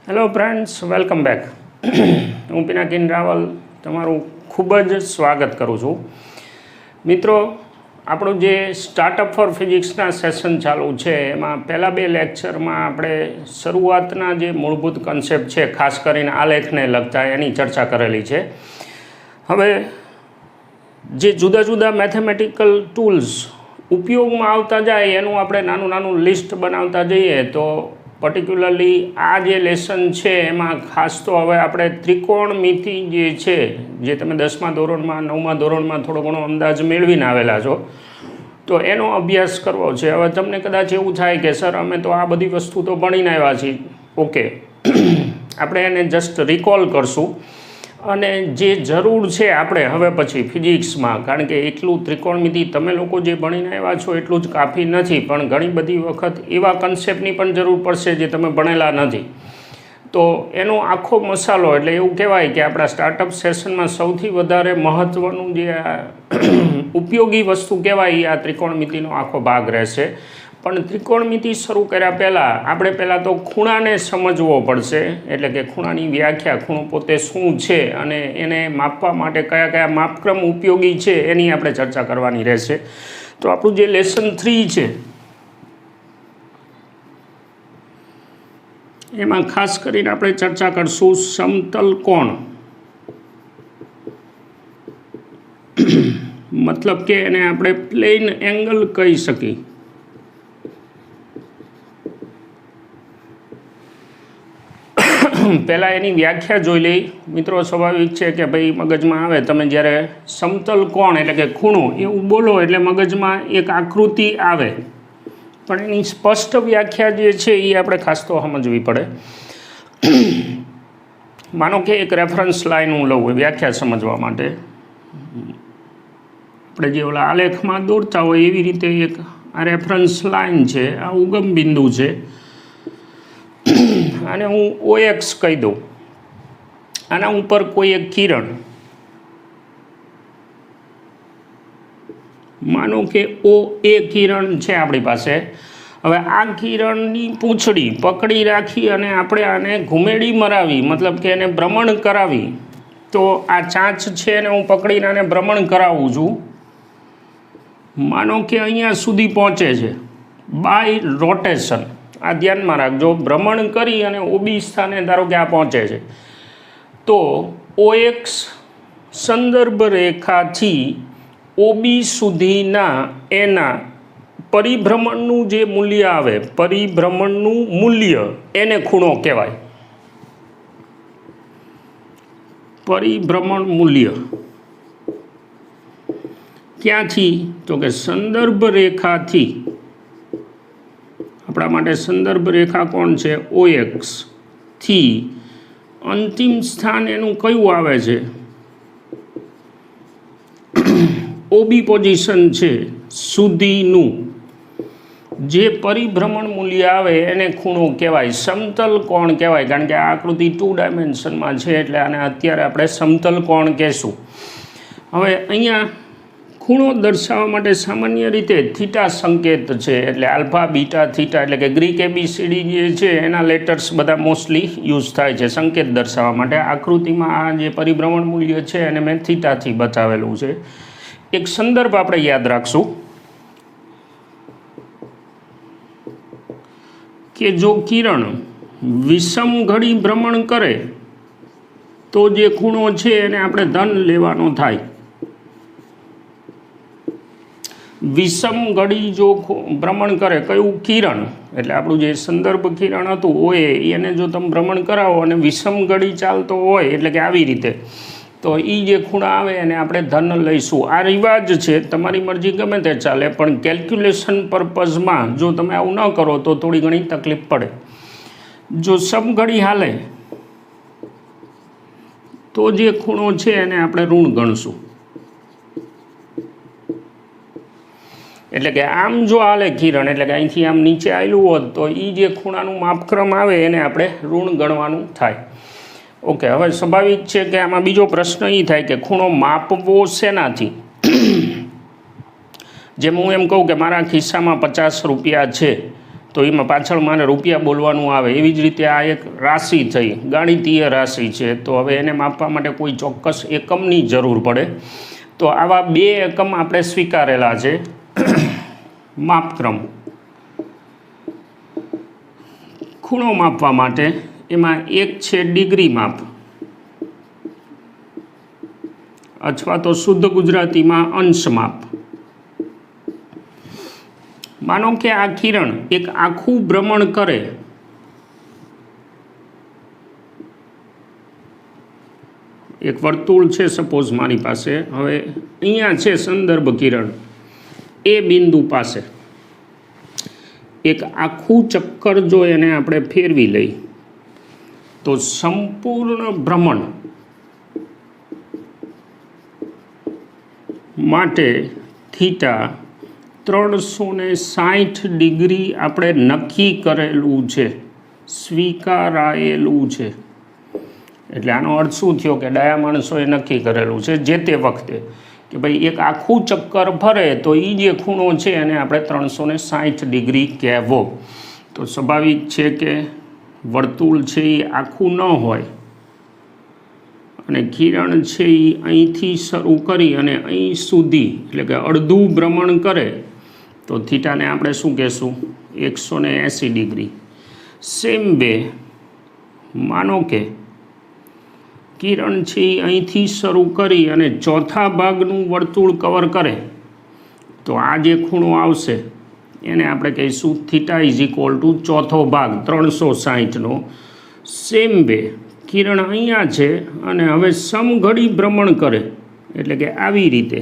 Hello friends, welcome back. હું પિનાકિન રાવલ તમારું ખૂબ જ સ્વાગત કરું છું. મિત્રો, આપણું જે સ્ટાર્ટઅપ ફોર ફિઝિક્સના સેશન ચાલુ છે એમાં પહેલાં બે લેક્ચરમાં આપણે શરૂઆતના જે મૂળભૂત કન્સેપ્ટ છે, ખાસ કરીને આલેખને લગતા એની ચર્ચા કરેલી છે. હવે જે જુદા જુદા મેથેમેટિકલ ટૂલ્સ ઉપયોગમાં આવતા જાય એનું આપણે નાનું નાનું લિસ્ટ બનાવતા જઈએ તો પર્ટિક્યુલરલી આ જે લેસન છે એમાં ખાસ તો હવે આપણે ત્રિકોણમિતિ જે છે, જે તમે 10મા ધોરણમાં 9મા ધોરણમાં થોડો ઘણો અંદાજ મેળવીને આવેલા છો, તો એનો અભ્યાસ કરવો છે. હવે તમને કદાચ એવું થાય કે સર અમે તો આ બધી વસ્તુ તો ભણીને આવ્યા છીએ. ઓકે, આપણે એને જસ્ટ રિકોલ કરશું અને જે જરૂર છે આપણે હવે પછી ફિઝિક્સમાં, કારણ કે એટલું ત્રિકોણમિતિ તમે લોકો જે ભણીને આવ્યા છો એટલું જ કાફી નથી, પણ ઘણી બધી વખત એવા કન્સેપ્ટની પણ જરૂર પડશે જે તમે ભણેલા નથી. તો એનો આખો મસાલો, એટલે એવું કહેવાય કે આપણા સ્ટાર્ટઅપ સેશનમાં સૌથી વધારે મહત્ત્વનું જે ઉપયોગી વસ્તુ કહેવાય એ આ ત્રિકોણમિતિનો આખો ભાગ રહેશે. પણ ત્રિકોણમિતિ શરૂ કર્યા પહેલાં આપણે પહેલાં તો ખૂણાને સમજવો પડશે. એટલે કે ખૂણાની વ્યાખ્યા, ખૂણો પોતે શું છે અને એને માપવા માટે કયા કયા માપક્રમ ઉપયોગી છે એની આપણે ચર્ચા કરવાની રહેશે. તો આપણું જે લેસન 3 છે એમાં ખાસ કરીને આપણે ચર્ચા કરશું સમતલ કોણ. મતલબ કે એને આપણે પ્લેન એંગલ કહી શકીએ. પહેલાં એની વ્યાખ્યા જોઈ લઈ. મિત્રો, સ્વાભાવિક છે કે ભાઈ મગજમાં આવે તમે જ્યારે સમતલ કોણ એટલે કે ખૂણો એવું બોલો એટલે મગજમાં એક આકૃતિ આવે, પણ એની સ્પષ્ટ વ્યાખ્યા જે છે એ આપણે ખાસ તો સમજવી પડે. માનો કે એક રેફરન્સ લાઈન હું લઉં વ્યાખ્યા સમજવા માટે. આપણે જે ઓલા આલેખમાં દોરતા હોય એવી રીતે એક આ રેફરન્સ લાઈન છે, આ ઉગમ બિંદુ છે, અને હું OX કહી દઉં. આના ઉપર કોઈ એક કિરણ, માનો કે OA કિરણ છે આપણી પાસે. હવે આ કિરણની પૂંછડી પકડી રાખી અને આપણે આને ઘુમેડી મરાવી, મતલબ કે એને ભ્રમણ કરાવી. તો આ ચાંચ છે એને હું પકડીને આને ભ્રમણ કરાવું છું. માનો કે અહીંયા સુધી પહોંચે છે બાય રોટેશન. આ ધ્યાનમાં રાખજો, ભ્રમણ કરી અને OB સ્થાને ધારો કે આ પહોંચે છે, તો OX સંદર્ભ રેખાથી OB સુધીના એના પરિભ્રમણનું જે મૂલ્ય આવે, પરિભ્રમણનું મૂલ્ય, એને ખૂણો કહેવાય. પરિભ્રમણ મૂલ્ય ક્યાંથી? તો કે સંદર્ભ રેખાથી. આપણા માટે સંદર્ભ રેખા કોણ છે? OX થી અંતિમ સ્થાન એનું કયું આવે છે? OB પોઝિશન છે સુધીનું જે પરિભ્રમણ મૂલ્ય આવે એને ખૂણો કહેવાય, સમતલ કોણ કહેવાય. કારણ કે આ આકૃતિ 2 ડાયમેન્શનમાં છે એટલે આને અત્યારે આપણે સમતલ કોણ કહેશું. હવે અહીંયા ખૂણો દર્શાવવા માટે સામાન્ય રીતે થીટા સંકેત છે, એટલે આલ્ફા, બીટા, થીટા, એટલે કે ગ્રીક ABCD જે છે એના લેટર્સ બધા મોસ્ટલી યુઝ થાય છે સંકેત દર્શાવવા માટે. આકૃતિમાં આ જે પરિભ્રમણ મૂલ્ય છે એને મેં થીટાથી બતાવેલું છે. એક સંદર્ભ આપણે યાદ રાખશું કે જો કિરણ વિષમ ઘડી ભ્રમણ કરે તો જે ખૂણો છે એને આપણે ધન લેવાનો થાય. વિષમ ઘડી જો ભ્રમણ કરે, કયું? કિરણ. એટલે આપણું જે સંદર્ભ કિરણ હતું OA એને જો તમે ભ્રમણ કરાવો અને વિષમ ઘડી ચાલતો હોય, એટલે કે આવી રીતે, તો એ જે ખૂણા આવે એને આપણે ધન લઈશું. આ રિવાજ છે, તમારી મરજી ગમે તે ચાલે, પણ કેલ્ક્યુલેશન પર્પઝમાં જો તમે આવું ન કરો તો થોડી ઘણી તકલીફ પડે. જો સમઘડી હાલે તો જે ખૂણો છે એને આપણે ઋણ ગણશું. એટલે કે આમ જો હાલે કિરણ, એટલે કે અહીંથી આમ નીચે આવેલું હોત તો એ જે ખૂણાનું માપક્રમ આવે એને આપણે ઋણ ગણવાનું થાય. ઓકે, હવે સ્વાભાવિક છે કે આમાં બીજો પ્રશ્ન એ થાય કે ખૂણો માપવો શેનાથી? જેમ હું એમ કહું કે મારા ખિસ્સામાં 50 રૂપિયા છે તો એમાં પાછળ મારે રૂપિયા બોલવાનું આવે. એવી જ રીતે આ એક રાશિ થઈ, ગણિતીય રાશિ છે, તો હવે એને માપવા માટે કોઈ ચોક્કસ એકમની જરૂર પડે. તો આવા 2 એકમ આપણે સ્વીકારેલા છે. માપક્રમ ખૂણો માપવા માટે, એમાં એક છે ડિગ્રી માપ, અથવા તો શુદ્ધ ગુજરાતીમાં અંશ માપ. માનો કે આ કિરણ એક આખું ભ્રમણ કરે, એક વર્તુળ છે સપોઝ મારી પાસે, હવે અહીંયા છે સંદર્ભ કિરણ એ બિંદુ પાસે, એક આખું ચક્કર જો એને આપણે ફેરવી લઈ તો સંપૂર્ણ ભ્રમણ માટે થીટા 360 ડિગ્રી આપણે નક્કી કરેલું છે, સ્વીકારાયેલું છે. એટલે આનો અર્થ શું થયો કે ડાયા માણસોએ નક્કી કરેલું છે જે તે વખતે કે ભાઈ એક આખું ચક્કર ફરે તો એ જે ખૂણો છે એને આપણે 360 ડિગ્રી કહેવો. તો સ્વાભાવિક છે કે વર્તુળ છે એ આખું ન હોય અને કિરણ છે એ અહીંથી શરૂ કરી અને અહીં સુધી એટલે કે અડધું ભ્રમણ કરે તો થીટાને આપણે શું કહેશું? 180 ડિગ્રી. સેમ વે માનો કે કિરણ છે એ અહીંથી શરૂ કરી અને ચોથા ભાગનું વર્તુળ કવર કરે તો આ જે ખૂણો આવશે એને આપણે કહીશું થીટા ઇઝ ઇક્વલ ટુ ચોથો ભાગ 360નો. સેમ વે કિરણ અહીંયા છે અને હવે સમઘડી ભ્રમણ કરે એટલે કે આવી રીતે,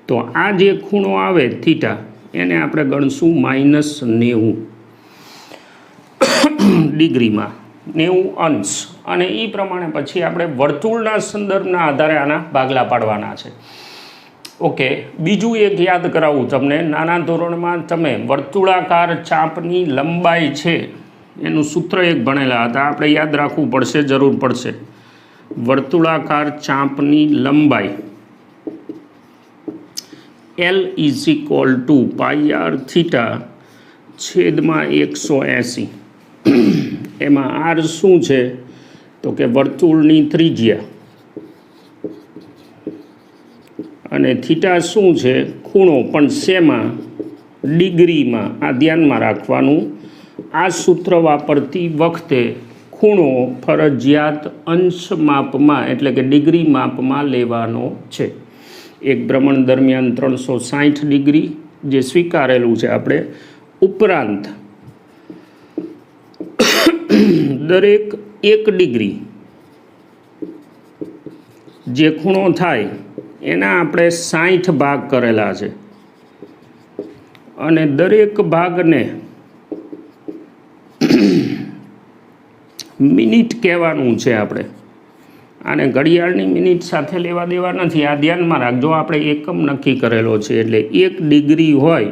તો આ જે ખૂણો આવે થીટા એને આપણે ગણશું -90 ડિગ્રીમાં, 90 અંશ. અને એ પ્રમાણે પછી આપણે વર્તુળના સંદર્ભના આધારે આના ભાગલા પાડવાના છે. ઓકે, બીજું એક યાદ કરાવું તમને. નાના ધોરણમાં તમે વર્તુળાકાર ચાપની લંબાઈ છે એનું સૂત્ર એક ભણેલા હતા, આપણે યાદ રાખવું પડશે, જરૂર પડશે. વર્તુળાકાર ચાપની લંબાઈ L is equal to πr theta છેદમાં 180. એમાં r શું છે તો કે વર્તુળની ત્રિજ્યા અને થીટા શું છે? ખૂણો, પણ શેમાં? ડિગ્રીમાં. આ ધ્યાનમાં રાખવાનું. આ સૂત્ર વાપરતી વખતે ખૂણો ફરજિયાત અંશ માપમાં એટલે કે ડિગ્રી માપમાં લેવાનો છે. એક ભ્રમણ દરમિયાન 360 ડિગ્રી જે સ્વીકારેલું છે આપણે, ઉપરાંત દરેક 1 ડિગ્રી જે ખૂણો થાય એના આપણે 60 ભાગ કરેલા છે અને દરેક ભાગને મિનિટ કહેવાનું છે આપણે. આને ઘડિયાળની મિનિટ સાથે લેવા દેવા નથી, આ ધ્યાનમાં રાખજો. આપણે એકમ નક્કી કરેલો છે એટલે 1 ડિગ્રી હોય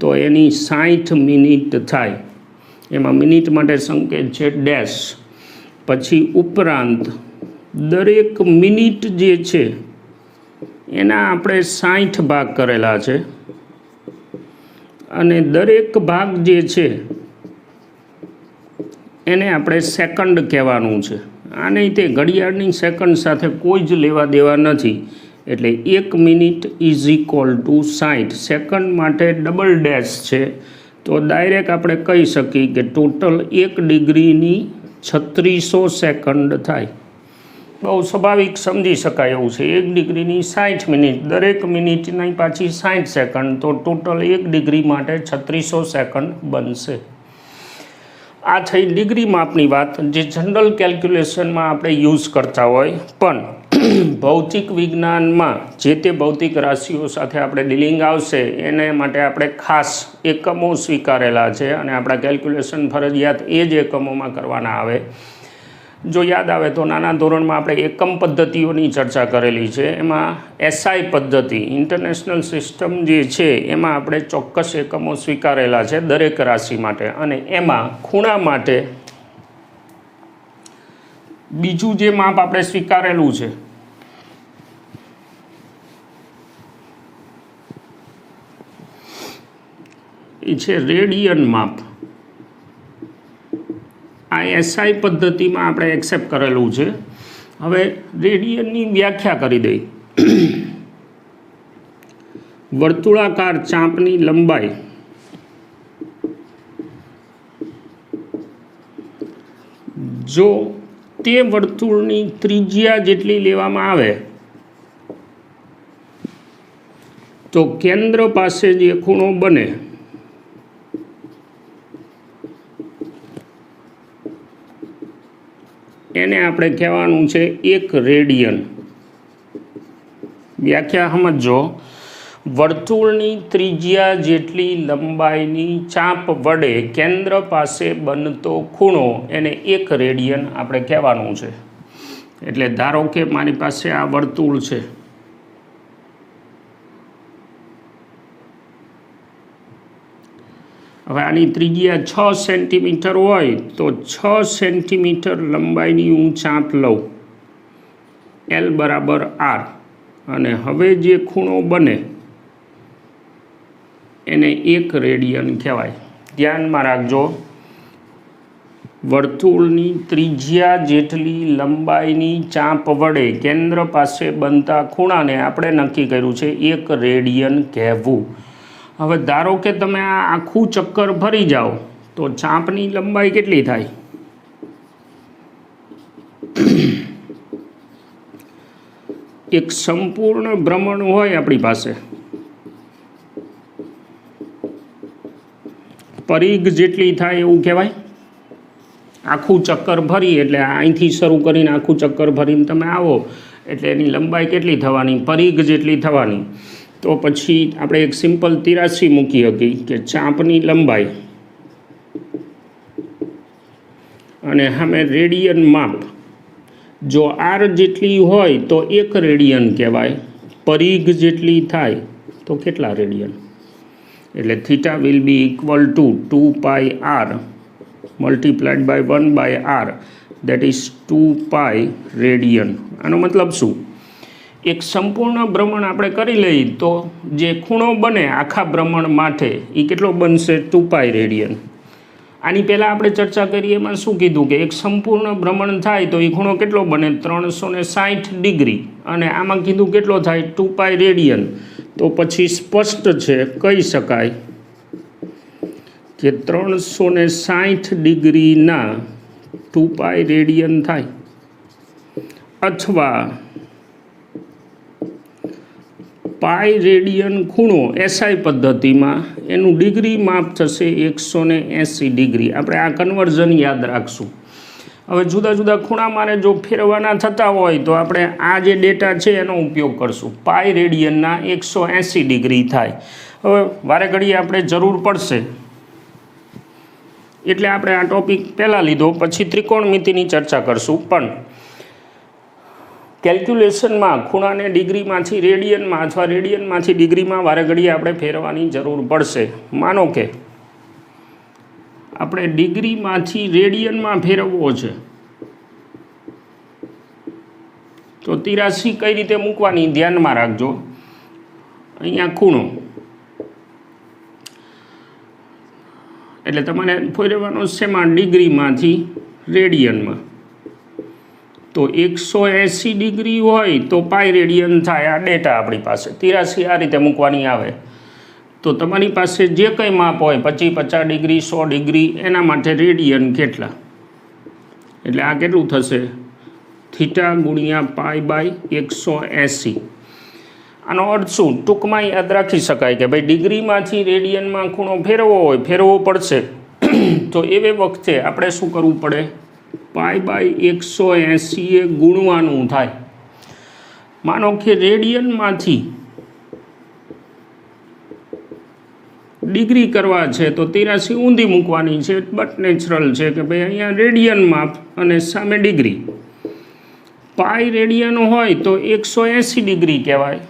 તો એની 60 મિનિટ થાય. એમાં મિનિટ માટે સંકેત છે ડેશ. પછી ઉપરાંત દરેક મિનિટ જે છે એના આપણે 60 ભાગ કરેલા છે અને દરેક ભાગ જે છે એને આપણે સેકન્ડ કહેવાનું છે. આને તે ઘડિયાળની સેકન્ડ સાથે કોઈ જ લેવા દેવા નથી. એટલે 1 minute is equal to 60. Second માટે ડબલ ડેશ છે તો ડાયરેક્ટ આપણે કહી શકીએ કે ટોટલ 1 ડિગ્રીની 3600 સેકન્ડ થાય. બહુ સ્વાભાવિક, સમજી શકાય એવું છે. 1 ડિગ્રીની 60 મિનિટ, દરેક મિનિટની પાછી 60 સેકન્ડ, તો ટોટલ 1 ડિગ્રી માટે 3600 સેકન્ડ બનશે. આ થઈ ડિગ્રી માપની વાત, જે જનરલ કેલ્ક્યુલેશનમાં આપણે યુઝ કરતા હોય, પણ ભૌતિક વિજ્ઞાનમાં જે તે ભૌતિક રાશિઓ સાથે આપણે ડીલિંગ આવશે એને માટે આપણે ખાસ એકમો સ્વીકારેલા છે અને આપણા કેલ્ક્યુલેશન ફરજિયાત એ જ એકમોમાં કરવાના આવે. જો યાદ આવે તો નાના ધોરણમાં આપણે એકમ પદ્ધતિઓની ચર્ચા કરેલી છે. એમાં SI પદ્ધતિ, ઇન્ટરનેશનલ સિસ્ટમ જે છે એમાં આપણે ચોક્કસ એકમો સ્વીકારેલા છે દરેક રાશિ માટે. અને એમાં ખૂણા માટે બીજું જે માપ આપણે સ્વીકારેલું છે એ છે રેડિયન માપ. આ એસઆઈ પદ્ધતિમાં આપણે એક્સેપ્ટ કરેલું છે. હવે રેડિયનની વ્યાખ્યા કરી દઈ. વર્તુળાકાર ચાંપની લંબાઈ જો તે વર્તુળની ત્રિજ્યા જેટલી લેવામાં આવે તો કેન્દ્ર પાસે જે ખૂણો બને એને આપણે કહેવાનું છે 1 રેડિયન. વ્યાખ્યા સમજો. વર્તુળની ત્રિજ્યા જેટલી લંબાઈની ચાંપ વડે કેન્દ્ર પાસે બનતો ખૂણો એને 1 રેડિયન આપણે કહેવાનું છે. એટલે ધારો કે મારી પાસે આ વર્તુળ છે. હવે આની ત્રિજ્યા 6 સેન્ટીમીટર હોય તો 6 સેન્ટીમીટર લંબાઈની હું ચાંપ લઉં, L બરાબર R, અને હવે જે ખૂણો બને એને 1 રેડિયન કહેવાય. ધ્યાનમાં રાખજો, વર્તુળની ત્રિજ્યા જેટલી લંબાઈની ચાંપ વડે કેન્દ્ર પાસે બનતા ખૂણાને આપણે નક્કી કર્યું છે 1 રેડિયન કહેવું. હવે ધારો કે તમે આ આખું ચક્કર ફરી જાઓ તો ચાંપની લંબાઈ કેટલી થાય? એક સંપૂર્ણ ભ્રમણ હોય આપણી પાસે, પરિઘ જેટલી થાય એવું કહેવાય. આખું ચક્કર ફરી એટલે અહીંથી શરૂ કરીને આખું ચક્કર ફરીને તમે આવો એટલે એની લંબાઈ કેટલી થવાની? પરિઘ જેટલી થવાની. તો પછી આપણે એક સિમ્પલ 83 મૂકી હતી કે ચાંપની લંબાઈ અને સામે રેડિયન માપ જો R જેટલી હોય તો 1 રેડિયન કહેવાય. પરિઘ જેટલી થાય તો કેટલા રેડિયન? એટલે theta will be equal to 2 pi R multiplied by 1 by R, that is 2 pi radian. આનો મતલબ શું? એક સંપૂર્ણ ભ્રમણ આપણે કરી લઈએ તો જે ખૂણો બને આખા ભ્રમણ માટે એ કેટલો બનશે? 2 પાઈ રેડિયન. આની પહેલાં આપણે ચર્ચા કરીએ એમાં શું કીધું કે એક સંપૂર્ણ ભ્રમણ થાય તો એ ખૂણો કેટલો બને? 360 ડિગ્રી. અને આમાં કીધું કેટલો થાય? 2 પાઈ રેડિયન. તો પછી સ્પષ્ટ છે, કહી શકાય કે 360 ડિગ્રીના 2 પાઈ રેડિયન થાય. અથવા પાઈ રેડિયન ખૂણો એસઆઈ પદ્ધતિમાં એનું ડિગ્રી માપ થશે 180 ડિગ્રી. આપણે આ કન્વર્ઝન યાદ રાખશું. હવે જુદા જુદા ખૂણા મારે જો ફેરવવાના થતા હોય તો આપણે આ જે ડેટા છે એનો ઉપયોગ કરશું. પાઈ રેડિયનના 180 ડિગ્રી થાય. હવે વારે ઘડીએ આપણે જરૂર પડશે એટલે આપણે આ ટોપિક પહેલાં લીધો, પછી ત્રિકોણમિતિની ચર્ચા કરશું. પણ કેલ્ક્યુલેશનમાં ખૂણાને ડિગ્રીમાંથી રેડિયનમાં અથવા રેડિયનમાંથી ડિગ્રીમાં વારે ઘડીએ આપણે ફેરવવાની જરૂર પડશે. માનો કે આપણે ડિગ્રીમાંથી રેડિયનમાં ફેરવવો છે તો 83 કઈ રીતે મૂકવાની ધ્યાનમાં રાખજો. અહીંયા ખૂણો એટલે તમારે ફેરવવાનો શેમાં? ડિગ્રીમાંથી રેડિયનમાં. તો 180 ડિગ્રી હોય તો પાઈ રેડિયન થાય. આ ડેટા આપણી પાસે 83 આ રીતે મૂકવાની આવે. તો તમારી પાસે જે કંઈ માપ હોય 25, 50 ડિગ્રી, 100 ડિગ્રી, એના માટે રેડિયન કેટલા? એટલે આ કેટલું થશે? થીટા ગુણ્યા પાઈ બાય 180. આનો અર્થ શું? ટૂંકમાં યાદ રાખી શકાય કે ભાઈ ડિગ્રીમાંથી રેડિયનમાં ખૂણો ફેરવવો પડશે તો એવે વખતે આપણે શું કરવું પડે? પાઈ બાય 180 એ ગુણવાનું થાય. માનો કે રેડિયનમાંથી ડિગ્રી કરવા છે તો 83 ઊંધી મૂકવાની છે. બટ નેચરલ છે કે ભાઈ અહીંયા રેડિયન માપ અને સામે ડિગ્રી. પાઈ રેડિયન હોય તો 180 ડિગ્રી કહેવાય.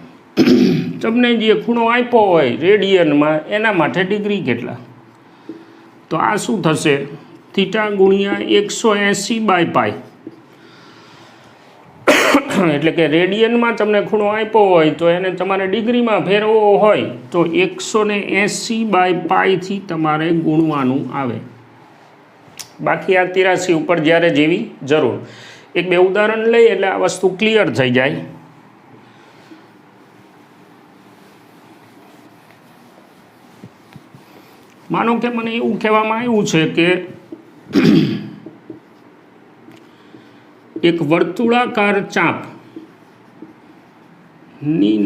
તમને જે ખૂણો આપ્યો હોય રેડિયનમાં એના માટે ડિગ્રી કેટલા? તો આ શું થશે? થીટા ગુણ્યા 180 બાય પાઈ. એટલે કે રેડિયનમાં તમને ખૂણો આપ્યો હોય તો એને તમારે ડિગ્રીમાં ફેરવવો હોય તો 180/πથી તમારે ગુણવાનું આવે. બાકી આ 83 ઉપર જ્યારે જેવી જરૂર. એક બે ઉદાહરણ લઈએ એટલે આ વસ્તુ ક્લિયર થઈ જાય. માનો કે મને એવું કહેવામાં આવ્યું છે કે એક વર્તુળાકાર ચાપની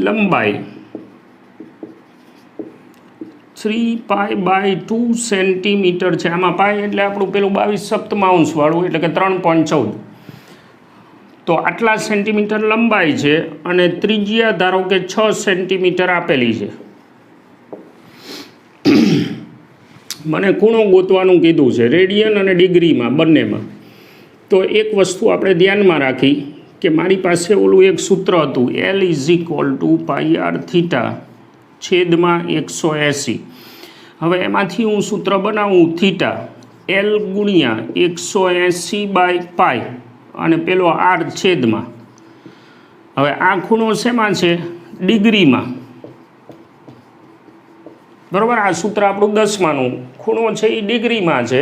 લંબાઈ 3π/2 સેન્ટીમીટર છે. આમાં પાય એટલે આપણું પેલું 22/7 વાળું એટલે કે 3.14. તો આટલા સેન્ટીમીટર લંબાઈ છે અને ત્રિજ્યા ધારો કે 6 સેન્ટીમીટર આપેલી છે. મને ખૂણો ગોતવાનું કીધું છે રેડિયન અને ડિગ્રીમાં બંનેમાં. તો એક વસ્તુ આપણે ધ્યાનમાં રાખી કે મારી પાસે ઓલું એક સૂત્ર હતું L = πr/180. હવે એમાંથી હું સૂત્ર બનાવું થીટા L × 180/π અને પેલો r છેદમાં. હવે આ ખૂણો શેમાં છે? ડિગ્રીમાં. બરાબર. આ સૂત્ર આપણું 10માનું. ખૂણો છે એ ડિગ્રીમાં છે.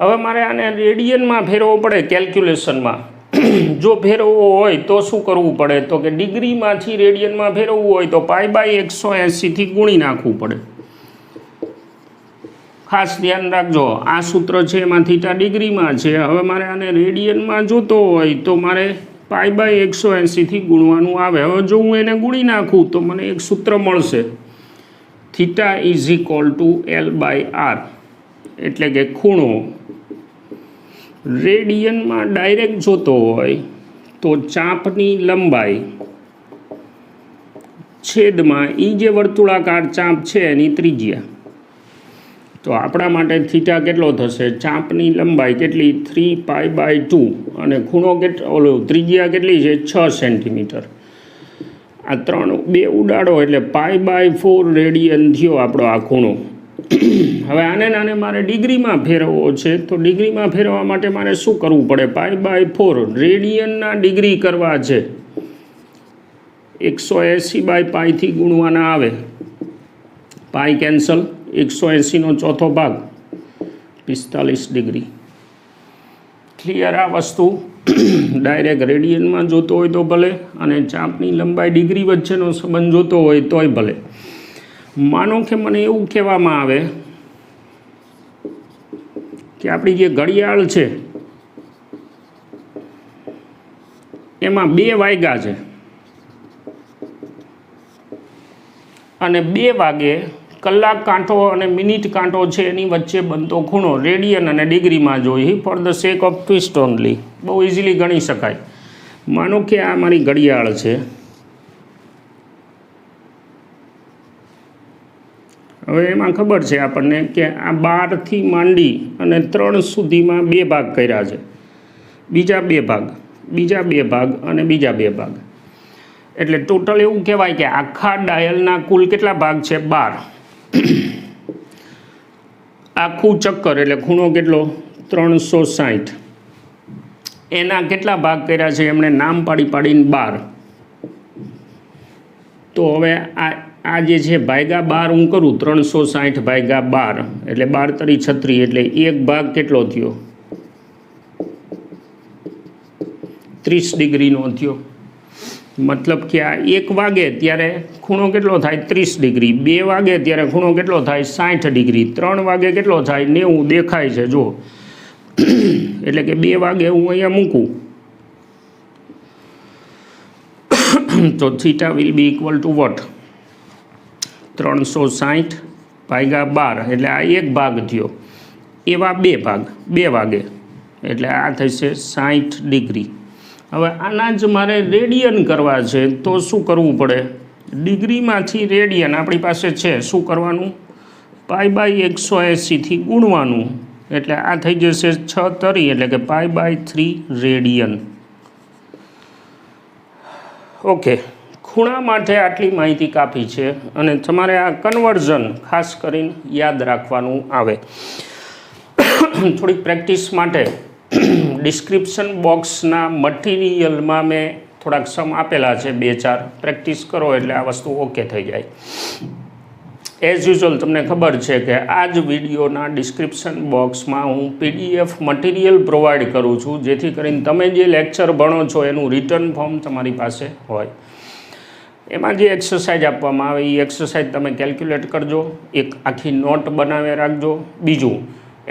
હવે મારે આને રેડિયનમાં ફેરવવો પડે કેલ્ક્યુલેશનમાં. જો ફેરવવો હોય તો શું કરવું પડે? તો કે ડિગ્રીમાંથી રેડિયનમાં ફેરવવું હોય તો π/180થી ગુણી નાખવું પડે. ખાસ ધ્યાન રાખજો, આ સૂત્ર છે એમાં થીટા ડિગ્રીમાં છે. હવે મારે આને રેડિયનમાં જોતો હોય તો મારે π/180થી ગુણવાનું આવે. હવે જો હું એને ગુણી નાખું તો મને એક સૂત્ર મળશે થીટા = L/r. એટલે કે ખૂણો રેડિયનમાં ડાયરેક્ટ જોતો હોય તો ચાપની લંબાઈ છેદમાં એ જે વર્તુળાકાર ચાપ છે એની ત્રિજ્યા. તો આપણા માટે થીટા કેટલો થશે? ચાપની લંબાઈ કેટલી? 3π/2 અને ખૂણો ઓલો ત્રિજ્યા કેટલી છે? 6 સેન્ટીમીટર. આ 2 ઉડાડો એટલે π/4 રેડિયન થયો આપણો આ ખૂણો. હવે આને મારે ડિગ્રીમાં ફેરવવો છે તો ડિગ્રીમાં ફેરવવા માટે મારે શું કરવું પડે? π/4 રેડિયનના ડિગ્રી કરવા છે 180/πથી ગુણવાના આવે. પાઈ કેન્સલ. 180નો ચોથો ભાગ 45 ડિગ્રી. ક્લિયર આ વસ્તુ? ડાયરેક્ટ રેડિયનમાં જોતો હોય તો ભલે અને ચાપની લંબાઈ ડિગ્રી વચ્ચેનો સંબંધ જોતો હોય તોય ભલે. માનો કે મને એવું કહેવામાં આવે કે આપણી જે ઘડિયાળ છે એમાં 2 વાગ્યા છે અને 2 વાગે કલાક કાંટો અને મિનિટ કાંટો છે એની વચ્ચે બનતો ખૂણો રેડિયન અને ડિગ્રીમાં જોઈ for the sec of twist only. બહુ ઇઝીલી ગણી શકાય. માનો કે આ મારી ઘડિયાળ છે. હવે એમાં ખબર છે આપણને કે આ 12થી માંડી અને 3 સુધીમાં 2 ભાગ કર્યા છે. બીજા 2 ભાગ, બીજા 2 ભાગ અને બીજા 2 ભાગ. એટલે ટોટલ એવું કહેવાય કે આખા ડાયલના કુલ કેટલા ભાગ છે? 12. આખું ચક્કર એટલે ખૂણો કેટલો? 360. એના કેટલા ભાગ કર્યા છે એમણે નામ પાડીને 12. તો હવે આ જે છે ભાગ્યા 12 હું કરું 360/12 એટલે 12 × 36 એટલે એક ભાગ કેટલો થયો? 30 ડિગ્રીનો થયો. મતલબ કે આ 1 વાગે ત્યારે ખૂણો કેટલો થાય? 30 ડિગ્રી. 2 વાગે ત્યારે ખૂણો કેટલો થાય? 60 ડિગ્રી. 3 વાગે કેટલો થાય? 90 દેખાય છે જો. એટલે કે 2 વાગે હું અહીંયા મૂકું તો theta will be equal to what? 360/12 એટલે આ 1 ભાગ થયો. એવા 2 ભાગ 2 વાગે એટલે આ થશે 60 ડિગ્રી. હવે આના જ મારે રેડિયન કરવા છે તો શું કરવું પડે? ડિગ્રીમાંથી રેડિયન આપણી પાસે છે. શું કરવાનું? π/180થી ગુણવાનું. એટલે આ થઈ જશે 6 તરી એટલે કે π/3 રેડિયન. ઓકે. ખૂણા માટે આટલી માહિતી કાફી છે અને તમારે આ કન્વર્ઝન ખાસ કરીને યાદ રાખવાનું આવે. થોડીક પ્રેક્ટિસ માટે ડિસ્ક્રિપ્શન બોક્સના મટીરિયલમાં મેં થોડાક સમ આપેલા છે 2-4 પ્રેક્ટિસ કરો એટલે આ વસ્તુ ઓકે થઈ જાય. એઝ યુઝ્યુઅલ તમને ખબર છે કે આ જ વિડીયોના ડિસ્ક્રિપ્શન બોક્સમાં હું PDF મટીરિયલ પ્રોવાઈડ કરું છું, જેથી કરીને તમે જે લેક્ચર ભણો છો એનું રિટર્ન ફોર્મ તમારી પાસે હોય. એમાં જે એક્સરસાઇઝ આપવામાં આવે એ એક્સરસાઇઝ તમે કેલ્ક્યુલેટ કરજો, એક આખી નોટ બનાવી રાખજો. બીજું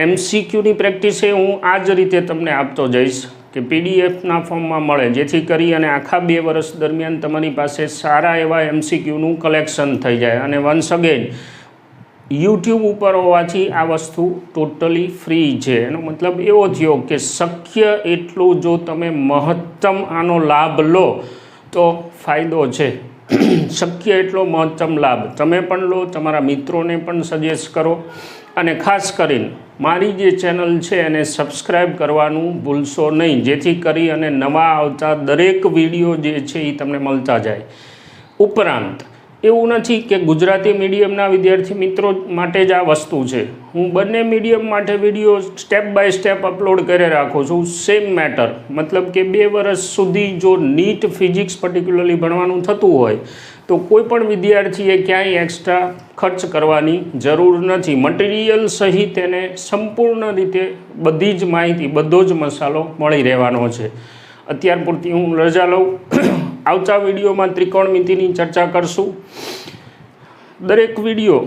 MCQની પ્રેક્ટિસ એ હું આ જ રીતે તમને આપતો જઈશ કે PDFના ફોર્મમાં મળે, જેથી કરી અને આખા 2 વર્ષ દરમિયાન તમારી પાસે સારા એવા MCQનું કલેક્શન થઈ જાય. અને વન્સ અગેન YouTube ઉપર હોવાથી આ વસ્તુ ટોટલી ફ્રી છે. એનો મતલબ એવો થયો કે શક્ય એટલું જો તમે મહત્તમ આનો લાભ લો તો ફાયદો છે. શક્ય એટલો મહત્તમ લાભ તમે પણ લો, તમારા મિત્રોને પણ સજેસ્ટ કરો, અને ખાસ કરીને મારી જે ચેનલ છે એને સબસ્ક્રાઈબ કરવાનું ભૂલશો નહીં, જેથી કરી અને નવા આવતા દરેક વિડીયો જે છે એ તમને મળતા જાય. ઉપરાંત એવું નથી કે ગુજરાતી મીડિયમના વિદ્યાર્થી મિત્રો માટે જ આ વસ્તુ છે. હું બંને મીડિયમ માટે video step by step upload કરી રાખું છું. સેમ મેટર, મતલબ કે 2 વર્ષ સુધી જો નીટ ફિઝિક્સ પર્ટિક્યુલરલી ભણવાનું થતું હોય તો કોઈ પણ વિદ્યાર્થીએ ક્યાંય એક્સ્ટ્રા ખર્ચ કરવાની જરૂર નથી. મટીરિયલ સહિત એને સંપૂર્ણ રીતે બધી જ માહિતી, બધો જ મસાલો મળી રહેવાનો છે. અત્યાર પૂરતી હું રજા લઉં. આવતા વિડીયોમાં ત્રિકોણમિતિની ચર્ચા કરશું. દરેક વિડીયો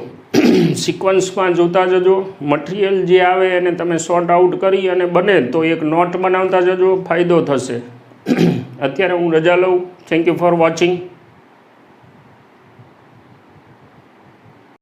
સિક્વન્સમાં જોતા જજો. મટીરિયલ જે આવે એને તમે શોર્ટ આઉટ કરી અને બને તો એક નોટ બનાવતા જજો, ફાયદો થશે. અત્યારે હું રજા લઉં. Thank you for watching.